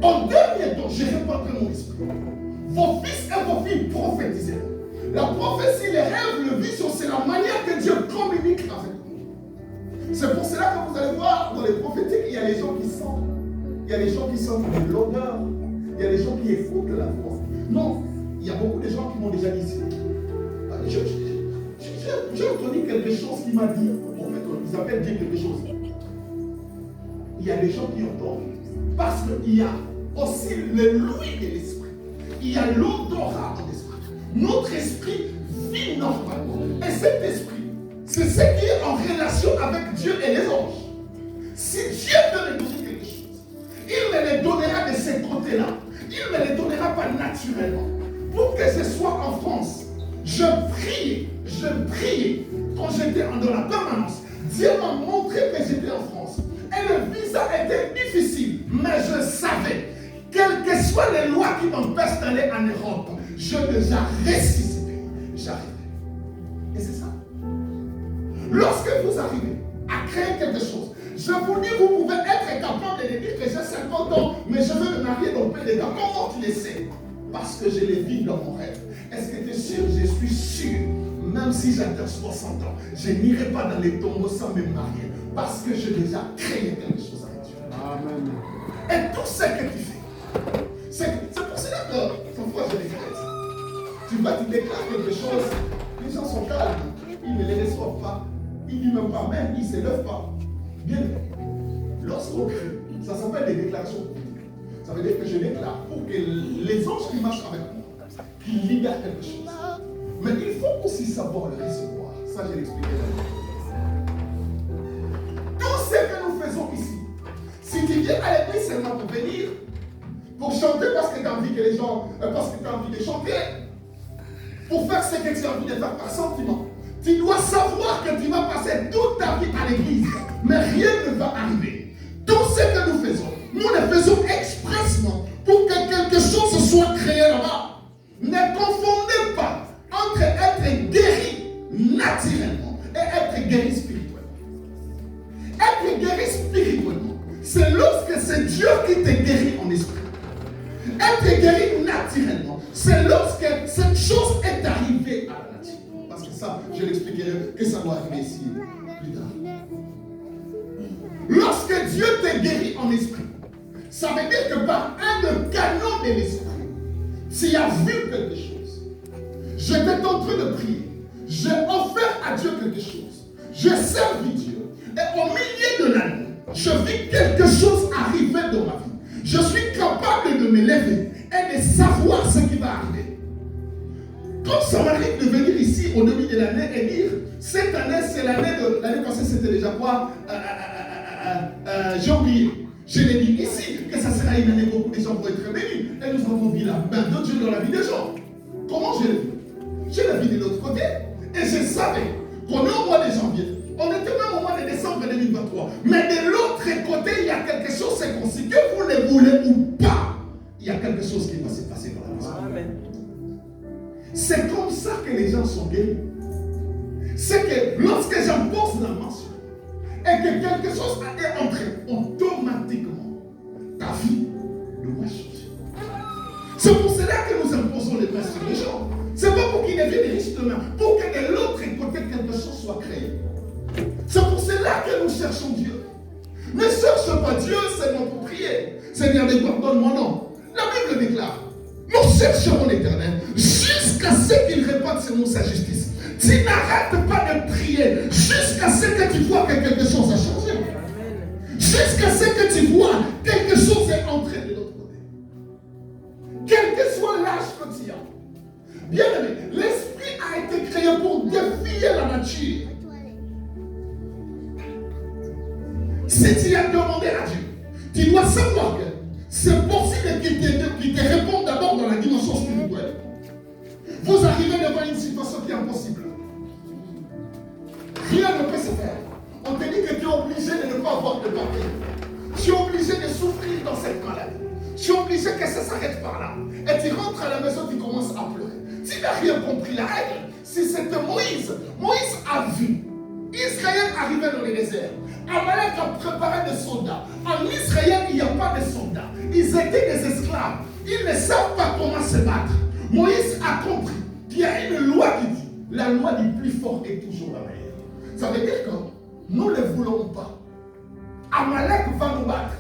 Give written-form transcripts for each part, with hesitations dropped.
En dernier temps, je répandrai mon esprit. Vos fils et vos filles prophétiseront. La prophétie, les rêves, le vision, c'est la manière que Dieu communique avec nous. C'est pour cela que vous allez voir dans les prophétiques, il y a les gens qui sentent. Il y a les gens qui sentent de l'odeur. Il y a les gens qui écoutent la voix. Non, il y a beaucoup de gens qui m'ont déjà dit ici. J'ai entendu quelque chose qui m'a dit. En fait, ils appellent dire quelque chose. Il y a des gens qui entendent. Parce qu'il y a aussi le louis de l'esprit. Il y a l'odorat de l'esprit. Notre esprit vit normalement. Et cet esprit, c'est ce qui est en relation avec Dieu et les anges. Si Dieu veut me donner quelque chose, il me les donnera de ces côtés-là. Il ne me les donnera pas naturellement. Pour que ce soit en France, je priais quand j'étais dans la permanence. Dieu m'a montré que j'étais en France. Et le visa était difficile. Mais je savais, quelles que soient les lois qui m'empêchent d'aller en Europe, je déjà ressuscité. J'arrivais. Et c'est ça. Lorsque vous arrivez à créer quelque chose, je vous dis, vous pouvez être capable de dire que j'ai 50 ans, mais je veux me marier dans le pays des gars. Comment tu le sais? Parce que je les vis dans mon rêve. Est-ce que tu es sûr? Je suis sûr. Même si j'atteins 60 ans, je n'irai pas dans les tombeaux sans me marier. Parce que j'ai déjà créé quelque chose avec Dieu. Amen. Et tout ce que tu fais, c'est pour cela que, parfois je regrette. Tu déclares quelque chose, les gens sont calmes, ils ne les reçoivent pas. Ils ne disent même pas, même ils ne se lèvent pas. Bien, lorsqu'on crie, ça s'appelle des déclarations. Ça veut dire que je déclare pour que les anges qui marchent avec moi, qu'ils libèrent quelque chose. Mais il faut aussi savoir le recevoir. Ça, je l'expliqué là. Tout ce que nous faisons ici, si tu viens à l'église seulement pour venir, pour chanter parce que tu as envie que les gens, parce que tu as envie de chanter, pour faire ce que tu as envie de faire par sentiment, tu dois savoir que tu vas passer toute ta vie à l'église, mais rien ne va arriver. Tout ce que nous faisons, nous le faisons expressement pour que quelque chose soit créé là-bas. Ne confondez pas entre être guéri naturellement et être guéri spirituellement. Être guéri spirituellement, c'est lorsque c'est Dieu qui te guérit en esprit. Être guéri naturellement, c'est lorsque cette chose est arrivée à la nature. Parce que ça, je l'expliquerai que ça doit arriver ici plus tard. Lorsque Dieu te guérit en esprit, ça veut dire que par un canon de l'esprit, tu as vu quelque chose. J'étais en train de prier. J'ai offert à Dieu quelque chose. J'ai servi Dieu. Et au milieu de la nuit, je vis quelque chose arriver dans ma vie. Je suis capable de me lever et de savoir ce qui va arriver. Quand ça m'arrive de venir ici au début de l'année et dire, cette année, c'est l'année de... L'année passée, c'était déjà quoi? J'ai oublié. Je l'ai dit ici, que ça sera une année où beaucoup de gens vont être bénis. Et nous avons vu la main de Dieu dans la vie des gens. Comment je l'ai vu? Je l'ai vu de l'autre côté. Et je savais qu'on est au mois de janvier. On était même au mois de décembre 2023. Mais de l'autre côté, il y a quelque chose, c'est qu'on sait que vous le voulez ou pas. Il y a quelque chose qui va se passer dans la maison. Amen. C'est comme ça que les gens sont guéris. C'est que lorsque j'impose la main sur et que quelque chose est entré, automatiquement, ta vie doit changer. C'est pour cela que nous imposons les mains sur les gens. C'est pas pour qu'ils deviennent riches demain, pour que de l'autre côté quelque chose soit créé. C'est pour cela que nous cherchons Dieu. Ne cherche pas Dieu seulement pour prier. Seigneur, pardonne mon nom. La Bible déclare, nous chercherons l'Éternel jusqu'à ce qu'il répande sur nous sa justice. Tu n'arrêtes pas de prier jusqu'à ce que tu vois que quelque chose a changé. Jusqu'à ce que tu vois quelque chose est entré de l'autre côté. Quel que soit l'âge que tu as. Bien aimé, l'esprit a été créé pour défier la nature. Si tu as demandé à Dieu, tu dois savoir que c'est possible qu'il te réponde d'abord dans la dimension spirituelle. Vous arrivez devant une situation qui est impossible. Rien ne peut se faire. On te dit que tu es obligé de ne pas avoir de papier. Tu es obligé de souffrir dans cette maladie. Tu es obligé que ça s'arrête par là. Et tu rentres à la maison, tu commences à pleurer. Tu n'as rien compris. La règle, si c'était Moïse, Moïse a vu Israël arriver dans le désert. Amalek a préparé des soldats. En Israël, il n'y a pas de soldats. Ils étaient des esclaves. Ils ne savent pas comment se battre. Moïse a compris qu'il y a une loi qui dit, la loi du plus fort est toujours la meilleure. Ça veut dire que nous ne le voulons pas. Amalek va nous battre.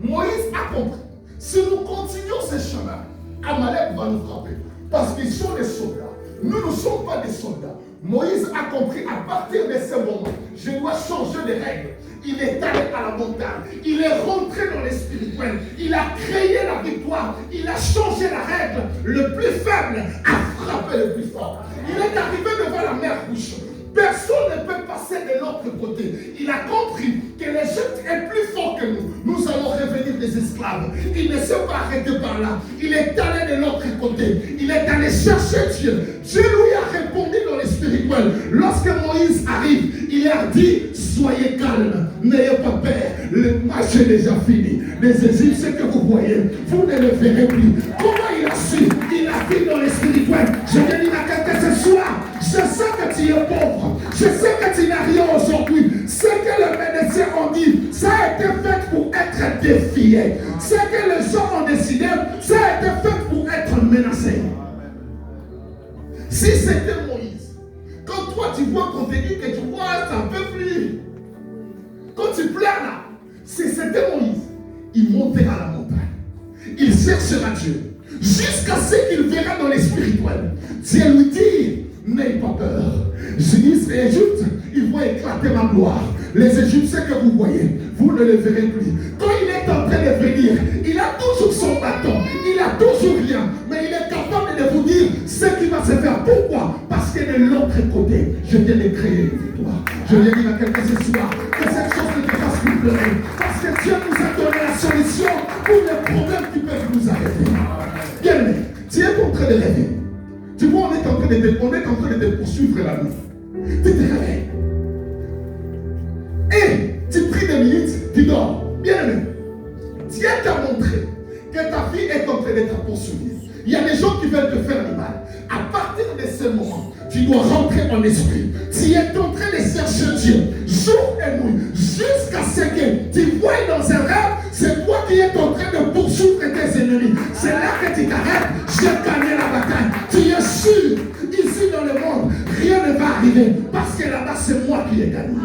Moïse a compris. Si nous continuons ce chemin, Amalek va nous frapper. Parce qu'ils sont des soldats. Nous ne sommes pas des soldats. Moïse a compris à partir de ce moment, je dois changer les règles. Il est allé à la montagne. Il est rentré dans les spirituels. Il a créé la victoire. Il a changé la règle. Le plus faible a frappé le plus fort. Il est arrivé devant la mer Rouge. Personne ne peut passer de l'autre côté. Il a compris que l'Égypte est plus fort que nous. Nous allons revenir des esclaves. Il ne s'est pas arrêté par là. Il est allé de l'autre côté. Il est allé chercher Dieu. Dieu lui a répondu dans les spirituels. Lorsque Moïse arrive, il a dit, soyez calme, n'ayez pas peur. Le match est déjà fini. Les Égyptiens que vous voyez, vous ne le verrez plus. Comment il a su? Il a dit dans les spirituels. Je viens dire à quelqu'un ce soir, je sais que tu es pauvre. Je sais que tu n'as rien aujourd'hui. Ce que les médecins ont dit, ça a été fait pour être défié. Ce que les gens ont décidé, ça a été fait pour être menacé. Si c'était Moïse, quand toi tu vois qu'on te dit que tu vois, ça ne peut plus. Quand tu pleures là, si c'était Moïse, il montera à la montagne. Il cherchera Dieu. Jusqu'à ce qu'il verra dans les spirituels. Dieu lui dit, n'ayez pas peur. Égypte, ils vont éclater ma gloire. Les Égyptiens que vous voyez, vous ne les verrez plus. Quand il est en train de venir, il a toujours son bâton, il a toujours rien, mais il est capable de vous dire ce qui va se faire. Pourquoi? Parce que de l'autre côté, je viens de créer une victoire. Je viens dire à quelqu'un ce soir que cette chose ne te fasse plus pleurer. Parce que Dieu nous a donné la solution pour les problèmes qui peuvent nous arrêter. Bien aimé, tu es en train de rêver. Tu vois, on est en train de te poursuivre la nuit. Tu te réveilles. Et tu pries des minutes, tu dors. Bien aimé, Dieu t'a montré que ta vie est en train d'être poursuivie. Il y a des gens qui veulent te faire du mal. À partir de ce moment, tu dois rentrer en esprit. Tu es en train de chercher Dieu, jour et nuit, jusqu'à ce que tu vois dans un rêve, c'est toi qui es en train de poursuivre tes ennemis. C'est là que tu t'arrêtes. J'ai gagné la bataille. Tu es sûr, ici dans le monde, rien ne va arriver. Parce que là-bas, c'est moi qui ai gagné.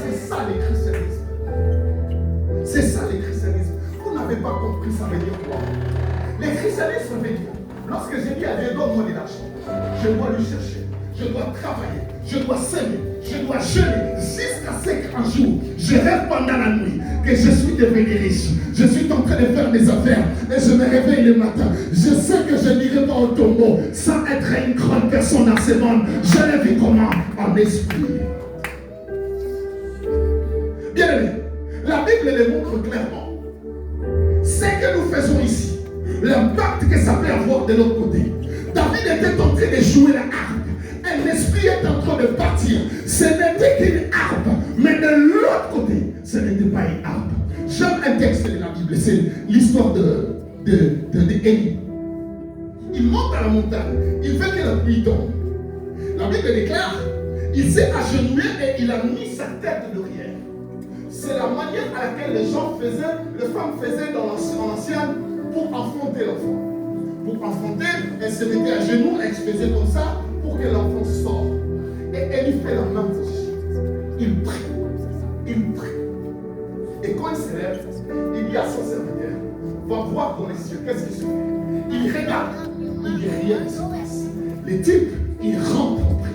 C'est ça le christianisme. C'est ça le christianisme. Vous n'avez pas compris, ça veut dire quoi? Le christianisme veut dire, lorsque j'ai dit à Dieu, donne-moi de l'argent, je dois lui chercher, je dois travailler, je dois s'aimer, je dois jeûner, jusqu'à ce qu'un jour, je rêve pendant la nuit, que je suis devenu riche, je suis en train de faire mes affaires, et je me réveille le matin. Je sais que je n'irai pas au tombeau sans être une grande personne dans ce monde. Je le vis comment? En esprit. Bien aimé, la Bible le montre clairement. Ce que nous faisons ici, l'impact que ça peut avoir de l'autre côté. David était en train de jouer la harpe. Un esprit est en train de partir. Ce n'était qu'une harpe. Mais de l'autre côté, ce n'était pas une harpe. J'aime un texte de la Bible. C'est l'histoire d'Élie. Il monte à la montagne. Il veut que la pluie tombe. La Bible déclare, il s'est agenouillé et il a mis sa tête derrière. C'est la manière à laquelle les gens faisaient, les femmes faisaient dans l'ancienne pour enfanter l'enfant. Pour enfanter, elle se mettait à genoux, elle se faisait comme ça pour que l'enfant sorte. Et elle lui fait la même chose. Il prie. Il prie. Et quand il se lève, il dit à son serviteur, va voir dans les cieux, qu'est-ce qui se fait? Il regarde, il dit rien ne se passe. Le type, il rentre en prière.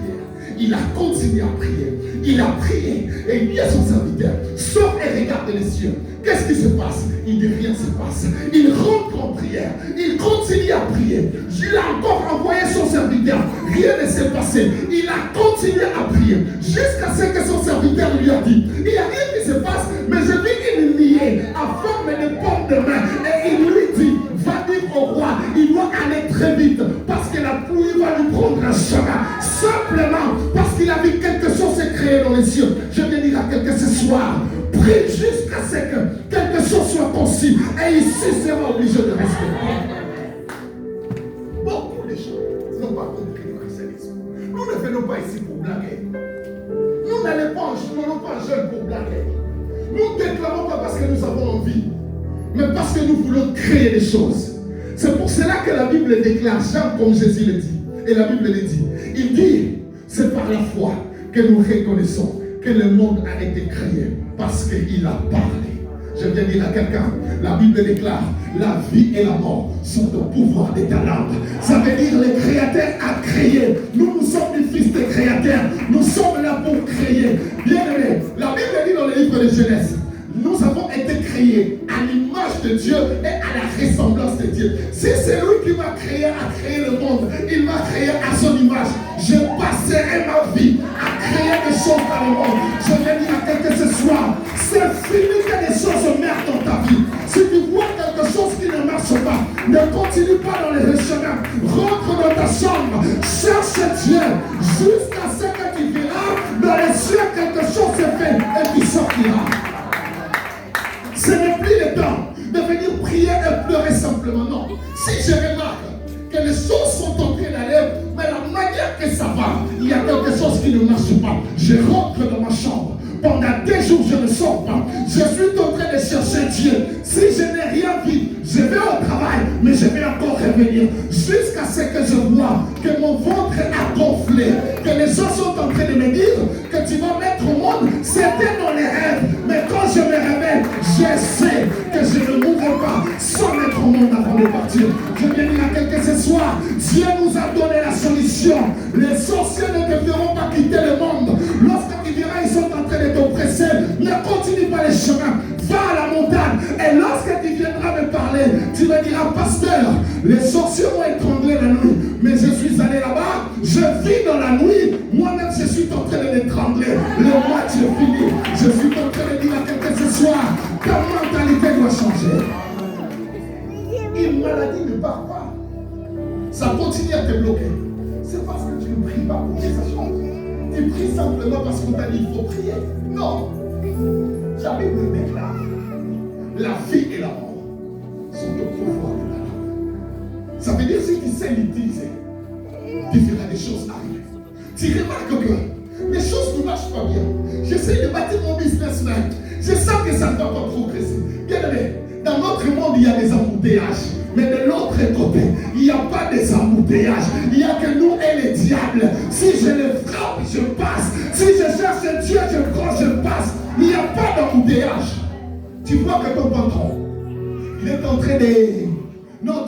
Il a continué à prier. Il a prié et il dit à son serviteur, sors et regarde les cieux. Qu'est-ce qui se passe? Il dit rien ne se passe. Il rentre en prière. Il continue à prier. Il a encore envoyé son serviteur. Rien ne s'est passé. Il a continué à prier jusqu'à ce que son serviteur lui a dit, il n'y a rien qui se passe, mais je vis une nuée à forme de pomme de main. Et il lui dit, va dire au roi, il doit aller très vite parce que la pluie va lui prendre un chemin. Simplement parce qu'il a vu quelque chose se créer dans les cieux. Je viens dire à quelqu'un ce soir, prie jusqu'à ce que quelque chose soit conçu et ici sera obligé de rester. Beaucoup de gens n'ont pas compris le christianisme. Nous ne venons pas ici pour blaguer. Nous n'allons pas en jeûne pour blaguer. Nous ne déclarons pas parce que nous avons envie. mais parce que nous voulons créer des choses. C'est pour cela que la Bible déclare, Jean, comme Jésus le dit, et la Bible le dit. Il dit, c'est par la foi que nous reconnaissons que le monde a été créé parce qu'il a parlé. Je viens dire à quelqu'un, la Bible déclare, la vie et la mort sont au pouvoir des talents. Ça veut dire le Créateur a créé. Nous sommes les fils des créateurs. Nous sommes là pour créer. Bien aimé, la Bible dit dans le livre de Genèse, nous avons été créés à l'image de Dieu et à la ressemblance de Dieu. Si c'est lui qui m'a créé, a créé le monde, il m'a créé à son image. Je passerai ma vie à créer des choses dans le monde. Je viens dire à quelqu'un ce soir, c'est fini que des choses meurent dans ta vie. Si tu vois quelque chose qui ne marche pas, ne continue pas dans les chemins. Rentre dans ta chambre, cherche Dieu jusqu'à ce que tu verras dans les cieux quelque chose se fait et tu sortiras. Ce n'est plus le temps de venir prier et pleurer simplement. Non. Si je remarque que les choses sont en train d'aller, mais la manière que ça va, il y a quelque chose qui ne marche pas. Je rentre dans ma chambre. Pendant 2 jours, je ne sors pas. Je suis en train de chercher Dieu. Si je n'ai rien vu, je vais au travail, mais je vais encore revenir jusqu'à ce que je vois que mon ventre a gonflé, que les gens sont en train de me dire que tu vas mettre au monde. C'était dans les rêves, mais quand je me réveille, je sais que je ne mourrai pas sans mettre au monde avant de partir. Je viens dire à quelqu'un ce soir, Dieu nous a donné la solution. Les sorciers ne te feront pas quitter le monde. Lorsque tu verras, ils sont en train de t'oppresser, ne continue pas les chemins. Va à la montagne. Et lorsque tu viendras me parler, tu me diras, pasteur, les sorciers m'ont étranglé la nuit, mais je suis allé là-bas, je vis dans la nuit, moi-même je suis en train de l'étrangler. Le match est fini. Je suis en train de dire à quelqu'un ce soir, ta mentalité doit changer. Une maladie ne part pas. Ça continue à te bloquer. C'est parce que tu ne pries pas pour que ça change. Tu pries simplement parce qu'on t'a dit qu'il faut prier. Non. La Bible déclare, la vie et la mort sont au pouvoir de la langue. Ça veut dire si tu sais l'utiliser, tu verras des choses arriver. Tu remarques que les choses ne marchent pas bien. J'essaie de bâtir mon business, mais je sens que ça ne va pas progresser. Bien aimé, dans notre monde, il y a des embouteillages. Mais de l'autre côté, il n'y a pas des embouteillages. Il n'y a que nous et les diables. Si je le frappe, je passe. Si je cherche Dieu, je prends, je passe. Il n'y a pas d'embouteillage. Tu vois que ton patron, il est en train de